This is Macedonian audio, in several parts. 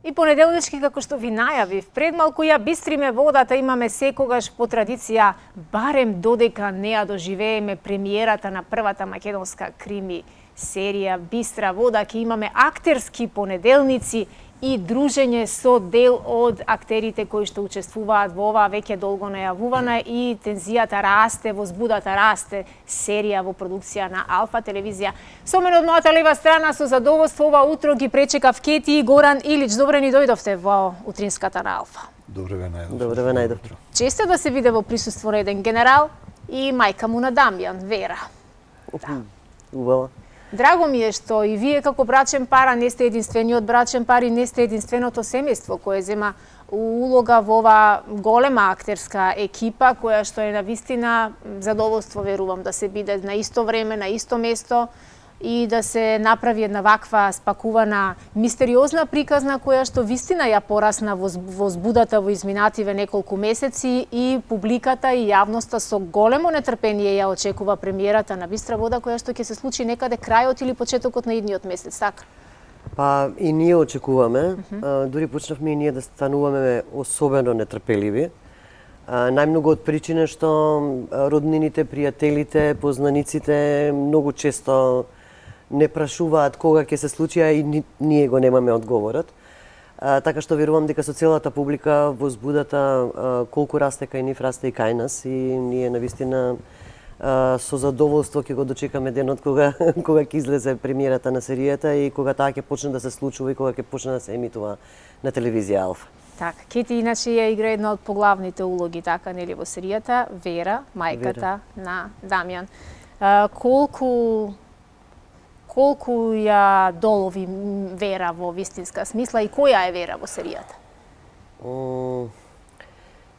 И понеделнички, како што ви најавив, пред малку ја бистриме водата, имаме секогаш по традиција, барем додека не ја доживееме премиерата на првата македонска крими серија Бистра вода, ќе имаме актерски понеделници и дружење со дел од актерите кои што учествуваат во оваа веќе долго најавувана и тензијата расте, возбудата расте серија во продукција на Алфа телевизија. Со мене од мојата лева страна со задоволство ова утро ги пречекав Кети и Горан Илич. Добре ни дојдовте во утринската на Алфа. Добре ве најдов. Добре ве најдов. Често да се биде во присуство на еден генерал и мајка му на Дамјан, Вера. Убаво. Драго ми е што и вие како брачен пара не сте единствениот брачен пар и не сте единственото семејство кое зема улога во ова голема актерска екипа која што е навистина задоволство, верувам, да се биде на исто време, на исто место и да се направи една ваква спакувана мистериозна приказна која што вистина ја порасна возбудата во изминативе неколку месеци и публиката и јавноста со големо нетрпение ја очекува премиерата на Бистра вода која што ќе се случи некаде крајот или почетокот на идниот месец, така? Па и ние очекуваме, дури почнавме и ние да стануваме особено нетрпеливи. Најмногу од причина што роднините, пријателите, познаниците многу често не прашуваат кога ќе се случи, а и ние го немаме одговорот. Така што верувам дека со целата публика возбудата колку расте кај нив, расте и кај нас и ние навистина со задоволство ќе го дочекаме денот кога ќе излезе премиерата на серијата и кога таа ќе почне да се случува и кога ќе почне да се емитува на телевизија Алфа. Така, Кети иначе ја игра една од поглавните улоги, така, нели, во серијата, Вера, мајката на Дамјан. Колку ја долови Вера во вистинска смисла и која е Вера во серијата?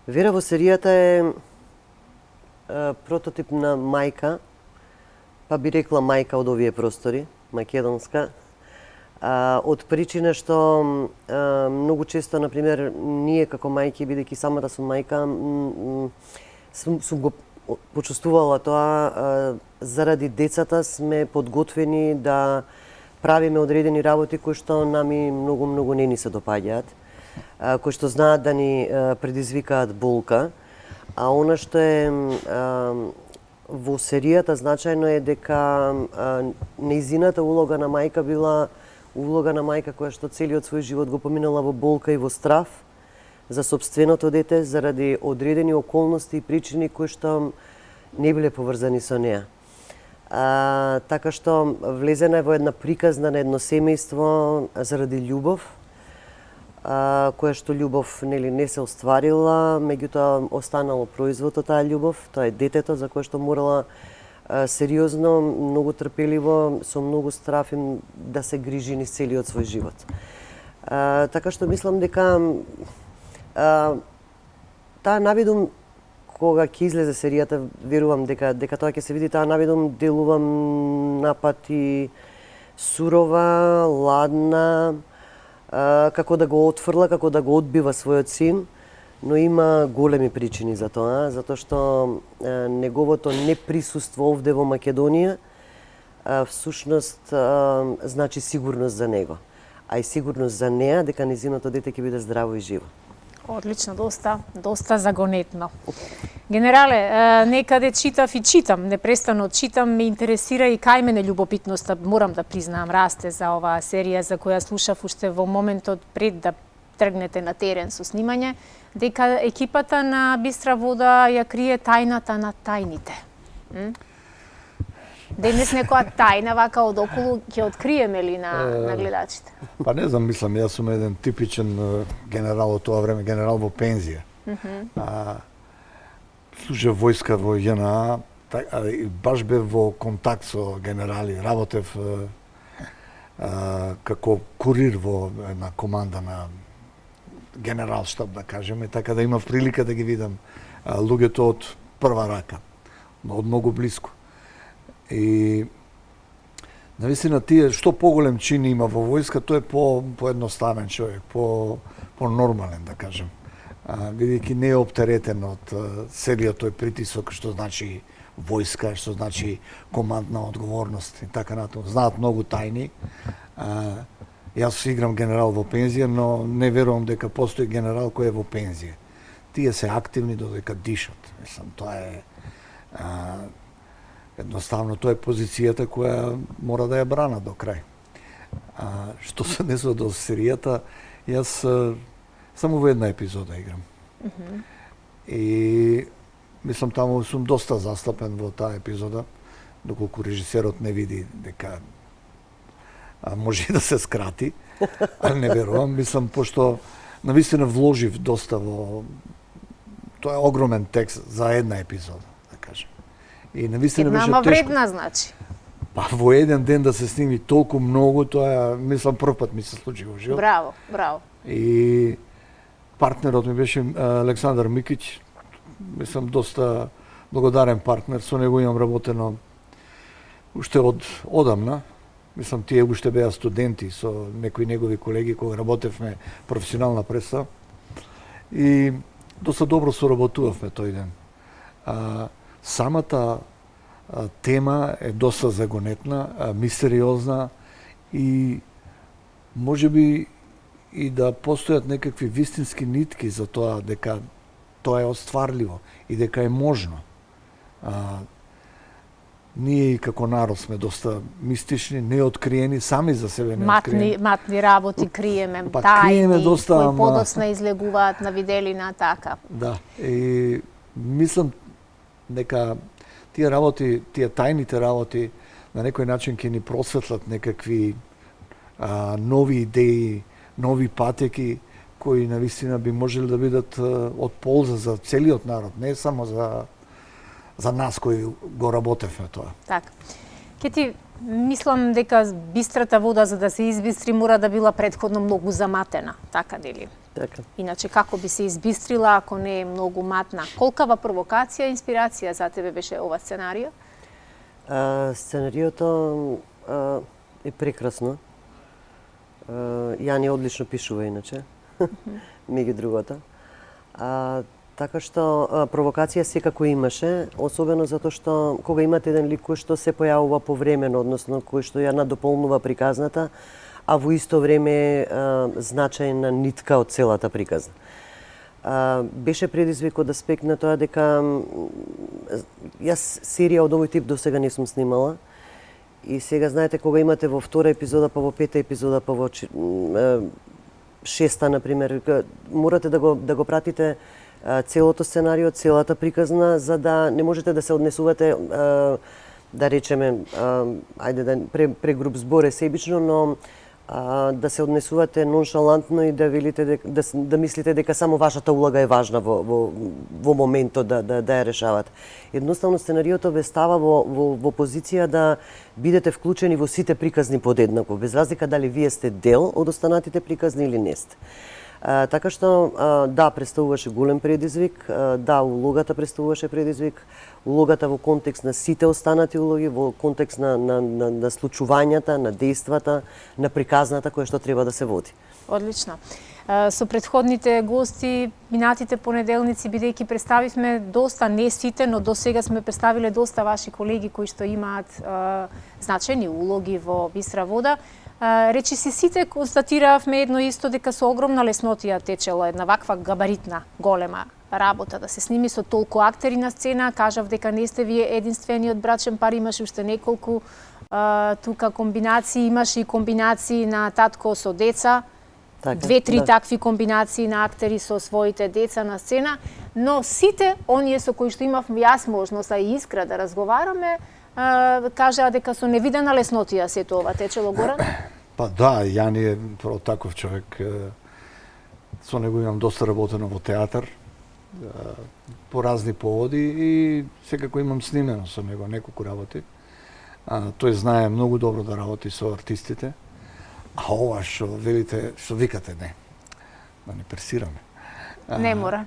Вера во серијата е прототип на мајка, па би рекла мајка од овие простори, македонска, од причина што многу често, например, ние како мајки, бидејќи самата сум мајка, сум го почувствувала тоа, заради децата сме подготвени да правиме одредени работи кои што нами многу не ни се допаѓаат, кои што знаат да ни предизвикаат болка, а она што е во серијата значајно е дека нејзината улога на мајка била улога на мајка која што целиот свој живот го поминала во болка и во страф за сопственото дете заради одредени околности и причини кои што не биле поврзани со неа. Така што влезена е во една приказна на едно семејство заради љубов, која што љубов нели не се остварила, меѓутоа останало производ од таа љубов, тоа е детето за кое што морала сериозно, многу трпеливо, со многу страф да се грижи низ целиот свој живот. Така што мислам дека таа навидум кога ќе излезе серијата, верувам дека тоа ќе се види, таа навидум делува напати сурова, ладна, како да го отфрла, како да го одбива својот син, но има големи причини за тоа, затоа што неговото неприсуство овде во Македонија всушност значи сигурност за него, а и сигурност за неа дека нејзиното дете ќе биде здраво и живо. Одлично, доста загонетно. Генерале, некаде читав и читам, непрестано читам, ме интересира и кај мене љубопитноста, морам да признаам, расте за оваа серија за која слушав уште во моментот пред да тргнете на терен со снимање, дека екипата на Бистра вода ја крие тајната на тајните. Денес некоја тајна вака од околу ќе откриеме ли на гледачите? Па не знам, мислам, јас сум еден типичен генерал од тоа време, генерал во пензија. Служев војска во ЈНА, баш бев во контакт со генерали, работев како курир во една команда на генерал штаб, да кажеме, така да имав прилика да ги видам луѓето од прва рака, од многу блиску. И навистина тие што поголем чин има во војска, тој е поедноставен човек, по-нормален, да кажем. Бидејќи не е оптеретен од целиот тој притисок што значи војска, што значи командна одговорност и така натаму. Знаат многу тајни. Јас играм генерал во пензија, но не верувам дека постои генерал кој е во пензија. Тие се активни додека дишат. Мислам, тоа е едноставно тоа е позицијата која мора да ја брана до крај. Што се однесува до серијата, јас само во една епизода играм. И мислам таму сум доста застапен во таа епизода, доколку режисерот не види дека може да се скрати, ali не верувам. Мислам, пошто навистина вложив доста во... Тоа е огромен текст за една епизода, да кажем. И навистина беше тешко. вредна, значи. Па во еден ден да се сними толку многу, тоа мислам прв пат ми се случи во живот. Браво, браво. И партнерот ми беше Александар Микиќ. Мислам доста благодарен партнер, со него имам работено уште од одамна. Мислам, тие уште беа студенти со некои негови колеги кога работевме професионална представа. И доста добро соработувавме тој ден. Самата тема е доста загонетна, мистериозна и можеби и да постојат некакви вистински нитки за тоа дека тоа е остварливо и дека е можно. Ние и како народ сме доста мистични, неоткриени, сами за себе неоткриени. Матни работи криеме, Па, тајни, криеме доста, кои подоцна излегуваат на виделина, така. Да, и мислам дека тие работи, тие тајните работи на некој начин ќе ни просветлат некакви нови идеи, нови патеки кои навистина би можеле да бидат од полза за целиот народ, не само за нас кои го работевме тоа. Така. Ке ти мислам дека бистрата вода за да се избистри мора да била претходно многу заматена, така нели? Така. Иначе како би се избистрила ако не е многу матна? Колкава провокација, инспирација за тебе беше ова сценарио? Сценариото е прекрасно. Јани одлично пишува иначе, меѓу другото. Така што провокација секако имаше, особено затоа што кога имате еден лик кој што се појавува повремено, односно кој што ја надополнува приказната, а во исто време е значајна нитка од целата приказна. Беше предизвик од аспект на тоа дека јас серија од овој тип до сега не сум снимала. И сега знаете кога имате во втора епизода, па во пета епизода, па во шеста например, морате да го пратите целото сценарио, целата приказна, за да не можете да се однесувате, да речеме, ајде да прегруп збор е себично, но да се однесувате ноншалантно и да велите да мислите дека само вашата улога е важна во моментот да ја решавате. Едноставно сценариото ве става во позиција да бидете вклучени во сите приказни подеднакво, без разлика дали вие сте дел од останатите приказни или не сте. Така што, да, представуваше голем предизвик, да, улогата представуваше предизвик, улогата во контекст на сите останати улоги, во контекст на случувањата, на дејствата, на приказната која што треба да се води. Одлично. Со претходните гости, минатите понеделници, бидејќи представивме доста, не сите, но до сега сме представиле доста ваши колеги кои што имаат значајни улоги во Бистра вода. Речиси сите констатиравме едно исто, дека со огромна леснотија течела една ваква габаритна, голема работа, да се сними со толку актери на сцена. Кажав дека не сте вие единствениот брачен пар, имаше уште неколку тука комбинации, имаше и комбинации на татко со деца, две-три такви комбинации на актери со своите деца на сцена, но сите оние со кои што имав јас можност и искра да разговараме, кажаа дека со невидена леснотија сето ова течело Горан? Па да, Јани е право таков човек. Со него имам доста работено во театар, по разни поводи и секако имам снимено со него неколку работи. Тој знае многу добро да работи со артистите. А ова што велите, што викате, не, да не пресираме. Не мора.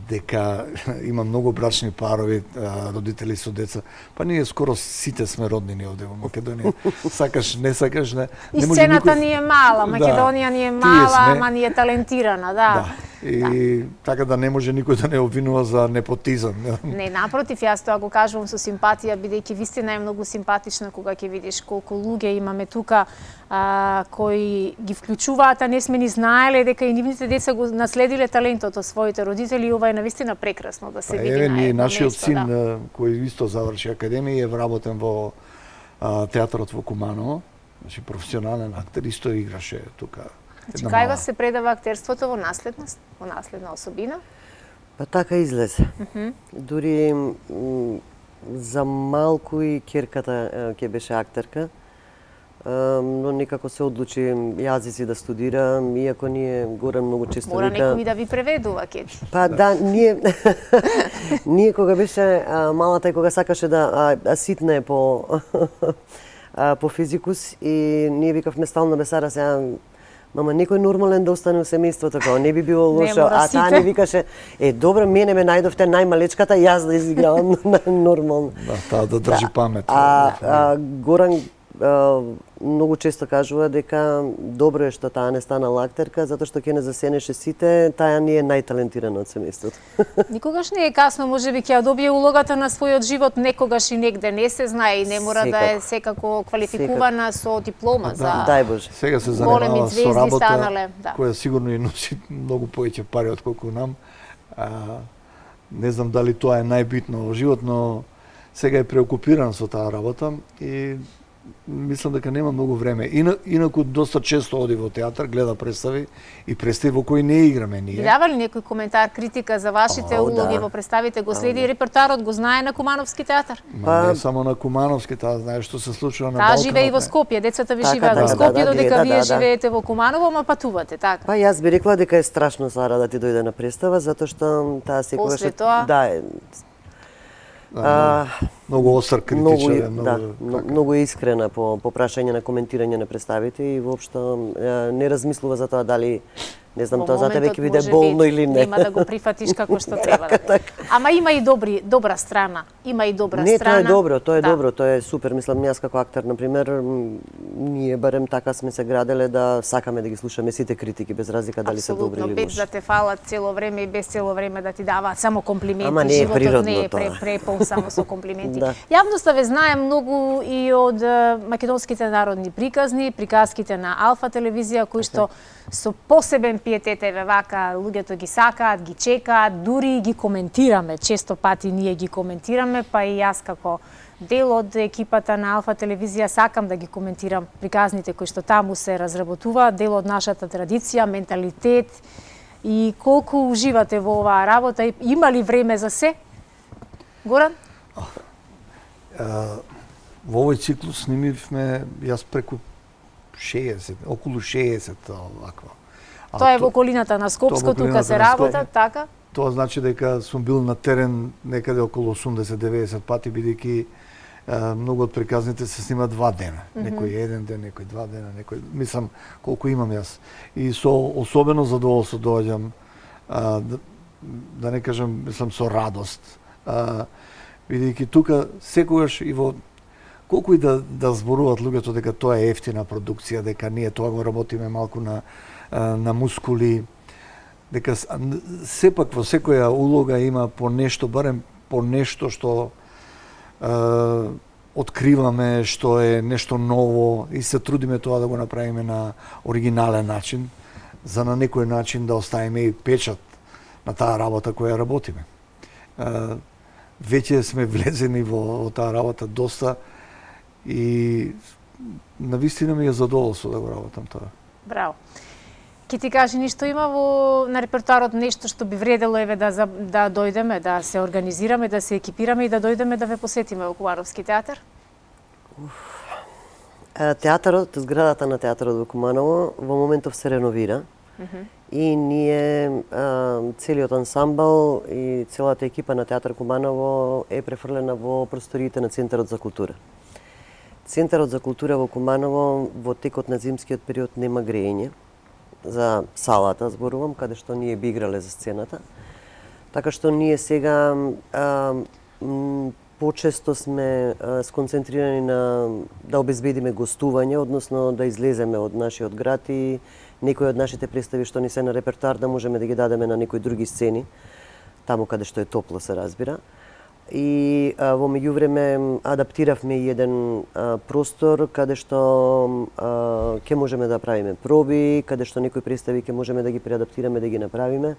Дека има многу брачни парови, родители со деца. Па ние скоро сите сме роднини овде во Македонија. Сакаш, не сакаш, не. И сцената ни е мала, Македонија ни е мала, ама ни е талентирана, да. И така да не може никој да не обвинува за непотизам. Не, напротив, јас тоа го кажувам со симпатија, бидејќи вистина е многу симпатична кога ќе видиш колку луѓе имаме тука кои ги вклучуваат, а не сме ни знаеле дека и нивните деца го наследиле талентот од своите родители, и ова е навистина прекрасно да се види еве, на ние, едно нашиот место, син, кој исто заврши академија, е вработен во театарот во Куманово, значи професионален актер, исто играше тука. Значи, кај вас се предава актерството во наследност, во наследна особина? Па така излезе. Дури за малку и ќерката ќе беше актерка, но некако се одлучи јазици да студира, иако ние Горан многу често Мора вика... некој да ви преведува, Кети. Па да, ние кога беше малата и кога сакаше да ситне по по физикус, и ние викавме стално бесара сега, мама, некој нормален да остане во семејството, како не би било лошо, а таа не викаше, добро, мене ме најдовте најмалечката, јас да изигравам нормално. Да, таа да држи памет. Горан многу често кажува дека добро е што таа не станала актерка, затоа што ќе не засенеше сите, таа не е најталентирана од семејството. Никогаш не е касно, можеби ќе ја добие улогата на својот живот, некогаш и негде, не се знае и не мора да е секако квалификувана со диплома за Дај Боже. Сега се големи занимава со звезди работа станале, да. која сигурно и носи многу повеќе пари од колку нам. Не знам дали тоа е најбитно во живот, но сега е преокупиран со таа работа и мислам дека нема многу време. Инаку доста често оди во театар, гледа представи и представи во кои не играме ние. Дава ли некој коментар, критика за вашите улоги во представите? Го следи и репертарот, го знае на Кумановски театар? Не само на Кумановски, таа знае што се случува на Балканот. Таа живее и во не. Скопје, децата ви Така, живеат во така, Скопје, додека вие да. живеете во Куманово, ма патувате, така? Па јас би рекла дека е страшно Сара да ти дојде на представа, затоа што таа секогаш После тоа? Многу остар критичар, многу искрена по прашање на коментирање на представите и воопшто не размислува за тоа дали не знам тоа за тебе ќе биде болно или не. Нема да го прифатиш како што треба. Ама има и добра страна. Има и добра не, страна. Не, тоа е добро, тоа е супер. Мислам, јас како актер, например, ние барем така сме се граделе да сакаме да ги слушаме сите критики, без разлика дали се добри или лоши. Без да те фалат цело време и без цело време да ти даваат само комплименти. Ама не е животот не е тоа. препол само со комплименти. Да. Јавноста ве знае многу и од македонските народни приказни, приказките на Алфа телевизија, кои што со посебен пиетет, еве вака, луѓето ги сакаат, ги чекаат, дури ги коментираме. Често пати ние ги коментираме, па и јас како дел од екипата на Алфа телевизија сакам да ги коментирам приказните кои што таму се разработуваат, дел од нашата традиција, менталитет. И колку уживате во оваа работа? Има ли време за се? Горан? Во овој циклус снимивме јас преку 60, околу 60 ваква. Тоа е во околината на Скопско, тука се работа, така? Тоа значи дека сум бил на терен некаде околу 80-90 пати, бидејќи многу од приказните се снима 2 дена. Некој еден ден, некој 2 дена, некој... Мислам, колку имам јас. И со особено задоволство доаѓам, да не кажам, мислам, со радост. Бидејќи тука секогаш и во колку и да зборуваат луѓето дека тоа е ефтина продукција, дека ние тоа го работиме малку на мускули, дека сепак во секоја улога има по нешто, барем по нешто што откриваме, што е нешто ново и се трудиме тоа да го направиме на оригинален начин, за на некој начин да оставиме и печат на таа работа која работиме. Веќе сме влезени во таа работа доста и навистина ми е задоволство да го работам тоа. Браво. Ке ти кажи, ништо има на репертуарот нешто што би вредело еве да дојдеме, да се организираме, да се екипираме и да дојдеме да ве посетиме во Кумановски театар? Театарот, зградата на театарот во Куманово во моментов се реновира. И ние, целиот ансамбл и целата екипа на Театар Куманово е префрлена во просториите на Центарот за култура. Центарот за култура во Куманово во текот на зимскиот период нема грејење. За салата зборувам, каде што ние би играле за сцената. Така што ние сега почесто сме сконцентрирани на да обезбедиме гостување, односно да излеземе од нашиот град и некои од нашите представи што ни се на репертоар да можеме да ги дадеме на некои други сцени, таму каде што е топло се разбира. И во меѓувреме адаптиравме еден простор каде што ќе можеме да правиме проби, каде што некои представи ќе можеме да ги преадаптираме, да ги направиме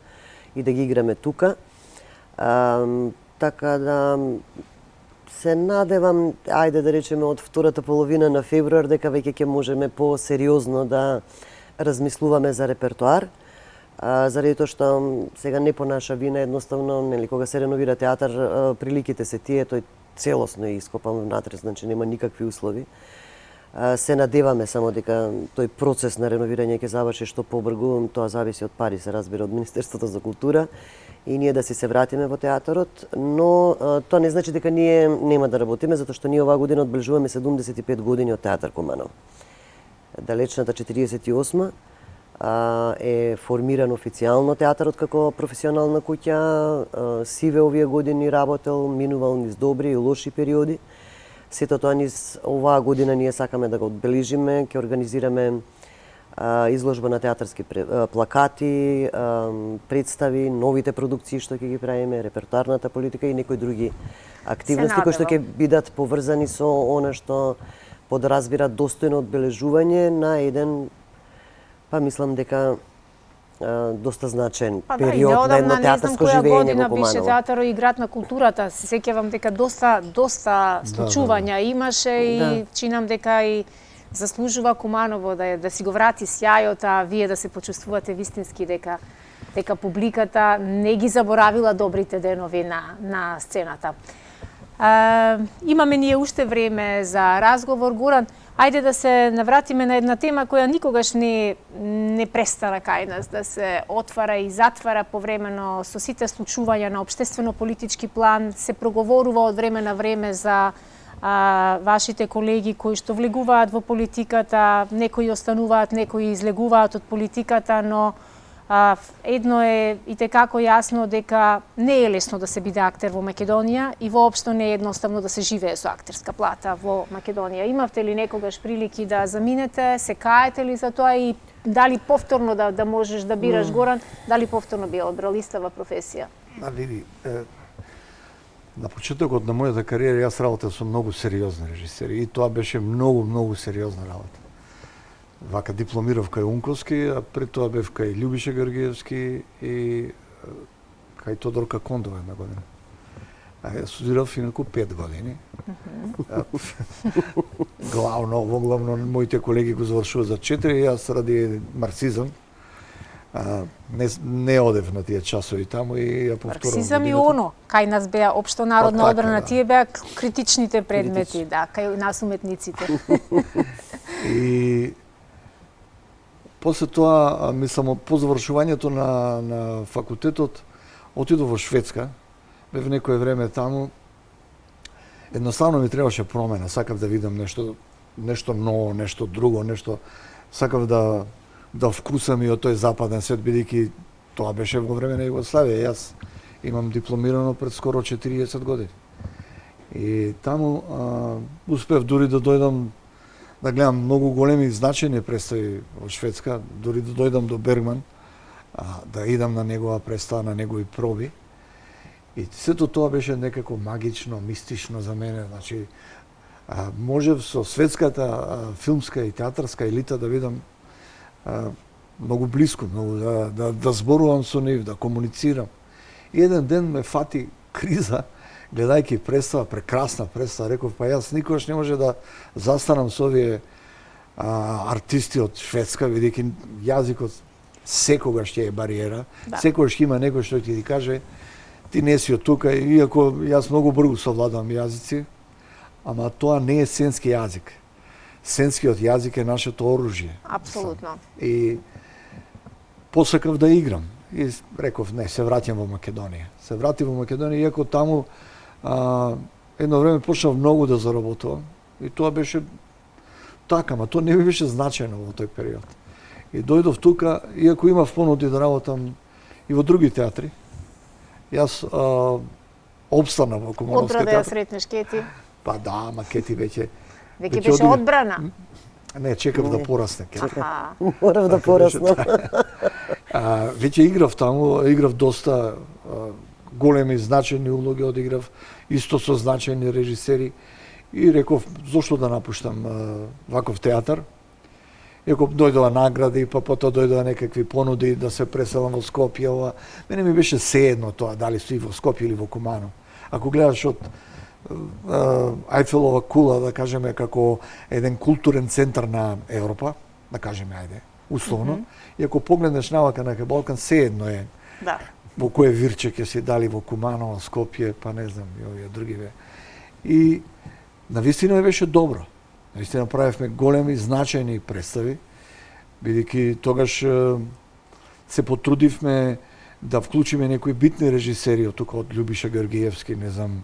и да ги играме тука. Така да се надевам, ајде да речеме од втората половина на февруар, дека веќе ќе можеме по-сериозно да размислуваме за репертоар. Заради тоа што сега не по наша вина, едноставно, нели, кога се реновира театар, приликите се тие, тој целосно е ископан внатре, значи нема никакви услови. Се надеваме само дека тој процес на реновирање ќе заврши што побрзо, тоа зависи од пари, се разбира, од Министерството за култура, и ние да се вратиме во театарот, но тоа не значи дека ние нема да работиме, затоа што ние оваа година одбележуваме 75 години од Театар Куманово. Далечната 48 е формиран официјално театарот како професионална куќа. Сиве овие години работел, минувал низ добри и лоши периоди. Сето тоа низ оваа година ние сакаме да го одбележиме, ќе организираме изложба на театарски плакати, представи, новите продукции што ќе ги правиме, репертоарната политика и некои други активности кои што ќе бидат поврзани со она што подразбира достојно одбележување на еден, па мислам дека доста значен период на едно театарско живење во Куманово. Беше театарот и град на културата. Се сеќавам дека доста случувања имаше и чинам дека и заслужува Куманово да си го врати сјајот, а вие да се почувствувате вистински дека публиката не ги заборавила добрите денови на сцената. Имаме ние уште време за разговор, Горан. Ајде да се навратиме на една тема која никогаш не престана кај нас да се отвара и затвара повремено со сите случувања на општествено-политички план. Се проговорува од време на време за вашите колеги кои што влегуваат во политиката, некои остануваат, некои излегуваат од политиката, но едно е итекако јасно дека не е лесно да се биде актер во Македонија и воопшто не е едноставно да се живее со актерска плата во Македонија. Имавте ли некогаш прилики да заминете, се каете ли за тоа и дали повторно да можеш да бираш, Горан, дали повторно би одбрал истава професија? Види, на почетокот на мојата кариера јас работев со многу сериозни режисери и тоа беше многу сериозна работа. Вака дипломирав кај Унковски, а пред тоа бев кај Љубиша Георгиевски и кај Тодорка Кондова една година. Јас студирав инаку 5 години. Во главно моите колеги го завршуваат за 4, јас ради марксизам не одев на тие часови таму и ја повторувам. Марксизам и оно, кај нас беа општо народна одбрана, тие беа критичните предмети, кај нас уметниците. И после тоа, мислам, по завршувањето на факултетот, отидов во Шведска, бев некое време таму, едноставно ми требаше промена, сакав да видам нешто ново, нешто друго, сакав да вкусам и од тој западен свет, бидејќи тоа беше во време на Југославија. Јас имам дипломирано пред скоро 40 години. И таму успев дури да дојдам да гледам многу големи значајни представи во Шведска, дури да дојдам до Бергман, да идам на негова представа, на негови проби. И сето тоа беше некако магично, мистично за мене. Значи, можев со светската филмска и театарска елита да видам многу близко, да зборувам со нив, да комуницирам. И еден ден ме фати криза, гледајќи представа, прекрасна представа, реков, па јас никогаш не може да застанам со овие артисти од Шведска, бидејќи јазикот секогаш ќе е бариера, секогаш ќе има некој што ќе ти каже ти не си од тука, иако јас многу брзо совладам јазици, ама тоа не е сценски јазик. Сценскиот јазик е нашето оружје. Апсолутно. И посакав да играм. И реков, не, се враќам во Македонија. Се вратив во Македонија, иако таму едно време почнав многу да заработувам. И тоа беше така, ама тоа не ми беше значајно во тој период. И дојдов тука, иако имав понуди да работам и во други театри, јас обстанав во Кумановски театар. Одбра да ја сретнеш Кети? Па да, ама Кети веќе беше одбрана. Не, чекав да порасне. Аха. Морав да пораснам. Веќе играв таму, играв доста големи значајни улоги, одиграв исто со значајни режисери и реков зошто да напуштам ваков театар. Иако дојдоа награди, па потоа дојдоа некакви понуди да се преселам во Скопје, ова мене ми беше сеедно тоа дали стои во Скопје или во Кумано. Ако гледаш од Ајфелова кула, да кажеме, како еден културен центар на Европа, да кажеме, ајде, условно, и ако погледнеш навака на Балкан, сеедно е Да. во кое вирче ќе си дали во Куманово, Скопје, па не знам, и овие други бе. И навистина беше добро. Навистина правевме големи, значајни представи, бидејќи тогаш се потрудивме да вклучиме некои битни режисери од тука, од Љубиша Георгиевски, не знам,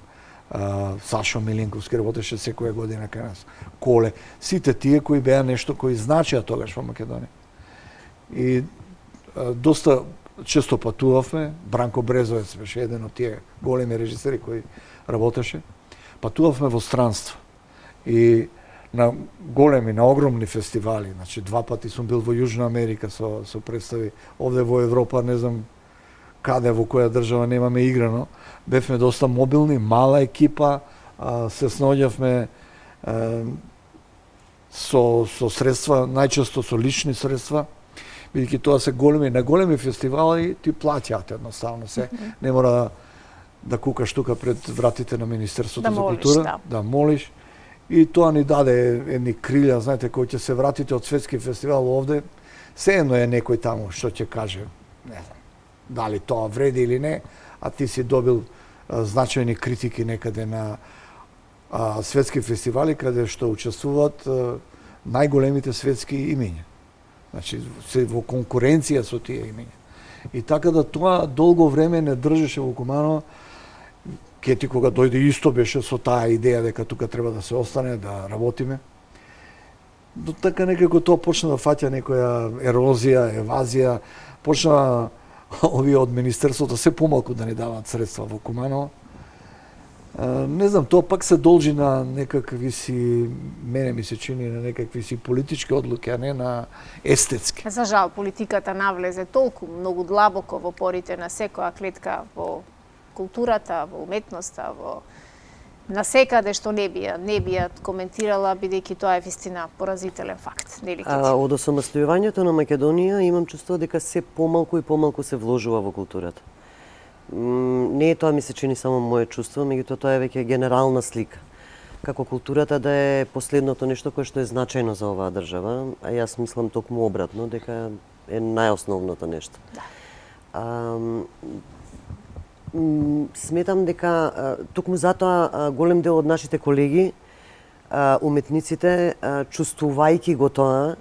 Сашо Милинковски работеше секоја година кај нас. Коле, сите тие кои беа нешто кои значеа тогаш во Македонија. И доста често патувавме, Бранко Брезовец беше еден од тие големи режисери кои работеше. Патувавме во странство. И на големи, на огромни фестивали, значи 2 пати сум бил во Јужна Америка со представи, овде во Европа, не знам каде, во која држава немаме играно. Бевме доста мобилни, мала екипа, се снаоѓавме со средства, најчесто со лични средства, бидејќи тоа се големи, на големи фестивали ти плаќаат едноставно се, не мора да кукаш тука пред вратите на Министерството за култура, да молиш. И тоа ни даде едни крилја, знаете, кои ќе се вратите од светски фестивал овде, сеено е некој таму што ќе каже, не знам, дали тоа вреди или не, а ти си добил значајни критики некаде на светски фестивали каде што учествуваат најголемите светски имиња. Значи, се во конкуренција со тие имиња. И така да тоа долго време не држеше во Куманово. Кети кога дојде исто беше со таа идеја дека тука треба да се остане, да работиме. Но така некако тоа почна да фаќа некоја ерозија, евазија, почна овие од Министерството се помалку да ни даваат средства во Куманово. Не знам, тоа пак се должи на некакви си, мене ми се чини, на некакви си политички одлуки, а не на естетски. За жал, политиката навлезе толку многу длабоко во порите на секоја клетка во културата, во уметноста, на секаде што не би коментирала, бидејќи тоа е вистина поразителен факт. Од осамостојувањето на Македонија имам чувство дека се помалку и помалку се вложува во културата. Не е тоа ми се чини само моје чувство, меѓутоа тоа е веќе генерална слика. Како културата да е последното нешто кое што е значајно за оваа држава, а јас мислам токму обратно, дека е најосновното нешто. Да. Сметам дека токму затоа голем дел од нашите колеги, уметниците, чувствувајќи го тоа,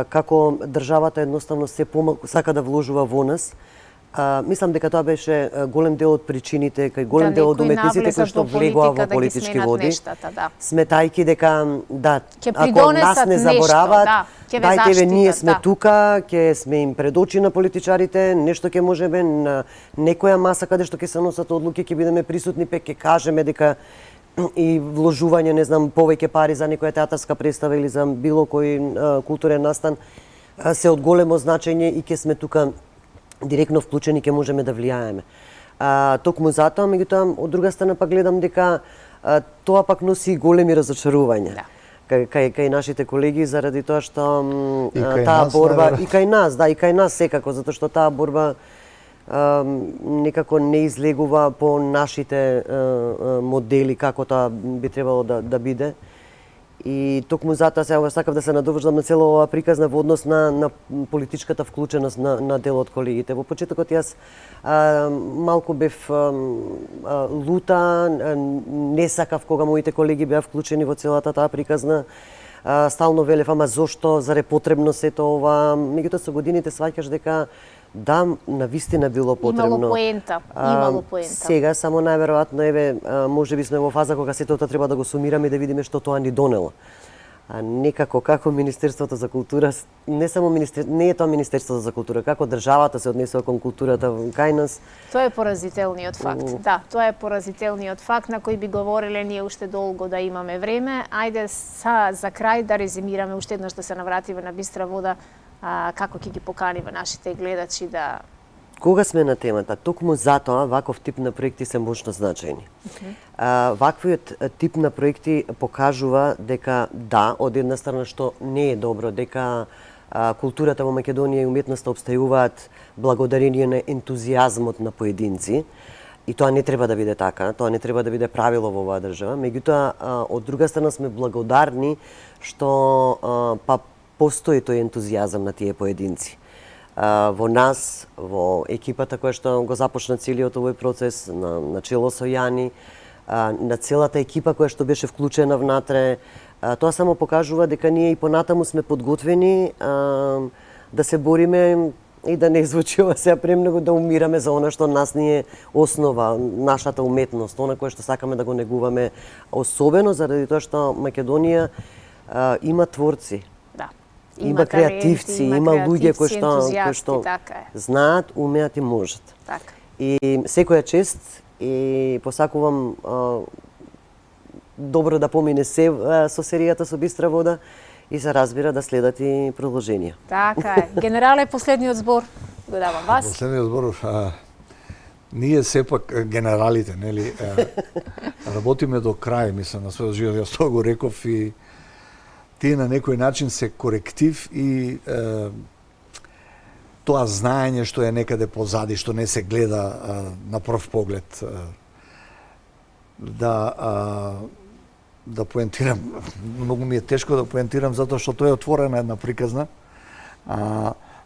како државата едноставно се помалку сака да вложува во нас, мислам дека тоа беше голем дел од причините, кај голем дел од уметниците кои што влегоа во политички води, сметајќи дека ако нас не заборават, дајте ве, ние сме тука, ќе сме им пред очи на политичарите, нешто ќе можеме на некоја маса каде што ќе се носат одлуки, ќе бидеме присутни, пе ќе кажеме дека и вложување, не знам, повеќе пари за некоја театарска представа или за било кој културен настан се од големо значење и ќе сме тука директно вклучени, ќе можеме да влијаеме. Токму затоа, меѓутоа, од друга страна пак гледам дека тоа пак носи големи разочарувања. Кај нашите колеги, заради тоа што таа борба, и кај нас, и кај нас секако, затоа што таа борба некако не излегува по нашите модели како тоа би требало да биде. И токму затоа сега сакав да се надоврзам на цела оваа приказна во однос на политичката вклученост на дел од колегите. Во почетокот јас малку бев лута, не сакав кога моите колеги беа вклучени во целата таа приказна. Стално велев, ама зошто, заре потребно сето ова? Меѓутоа со годините сваќаш дека да, навистина било потребно. Имало поента. Сега само најверојатно, еве, можеби сме во фаза кога сето тоа треба да го сумираме и да видиме што тоа ни донело. некако како Министерството за култура, не е тоа Министерството за култура, како државата се однесува кон културата кај нас. Тоа е поразителниот факт. Да, тоа е поразителниот факт на кој би говореле ние уште долго да имаме време. Ајде за крај да резимираме уште еднаш, да се навратиме на Бистра вода, како ќе ги поканиме нашите гледачи да... Кога сме на темата, токму затоа ваков тип на проекти се мощно значајни. Ваквиот тип на проекти покажува дека да, од една страна што не е добро, дека културата во Македонија и уметноста обстајуваат благодарение на ентузијазмот на поединци, и тоа не треба да биде така, тоа не треба да биде правило во оваа држава. Меѓутоа, од друга страна сме благодарни што постои тој ентузијазам на тие поединци. Во нас, во екипата која што го започна целиот овој процес, на чело со Јани, на целата екипа која што беше вклучена внатре, тоа само покажува дека ние и понатаму сме подготвени да се бориме и да не звучи ова сега премногу, да умираме за она што нас ни е основа, нашата уметност, она кое што сакаме да го негуваме, особено заради тоа што Македонија има творци. Има креативци, има луѓе кои што знаат, умеат и можат. Така. И секоја чест и посакувам добро да помине се со серијата со Бистра вода и се разбира да следат и продолженија. Така е. Генерале, последниот збор го давам вас. Последниот збор, ние сепак генералите, нели, работиме до крај, мислам, на својот живот, јас тоа го реков, и тие на некој начин се коректив и тоа знаење што е некаде позади, што не се гледа на прв поглед. Да поентирам, многу ми е тешко да поентирам затоа што тоа е отворена една приказна.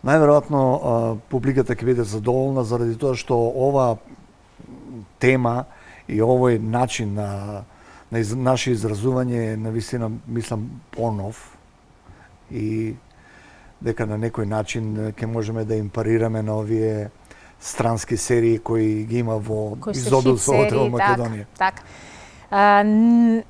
Најверојатно публиката ќе биде задоволна заради тоа што ова тема и овој начин на наше изразување е навистина, мислам, понов, и дека на некој начин ќе можеме да импарираме на овие странски серии кои ги има во изодусот во Македонија. Так.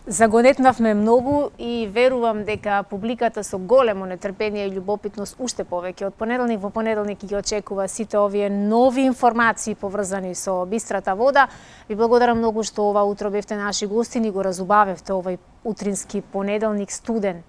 Загонетнавме многу и верувам дека публиката со големо нетрпение и љубопитност уште повеќе од понеделник во понеделник ги очекува сите овие нови информации поврзани со Бистрата вода. Ви благодарам многу што ова утро бевте наши гости, ни го разубавевте овој утрински понеделник, студен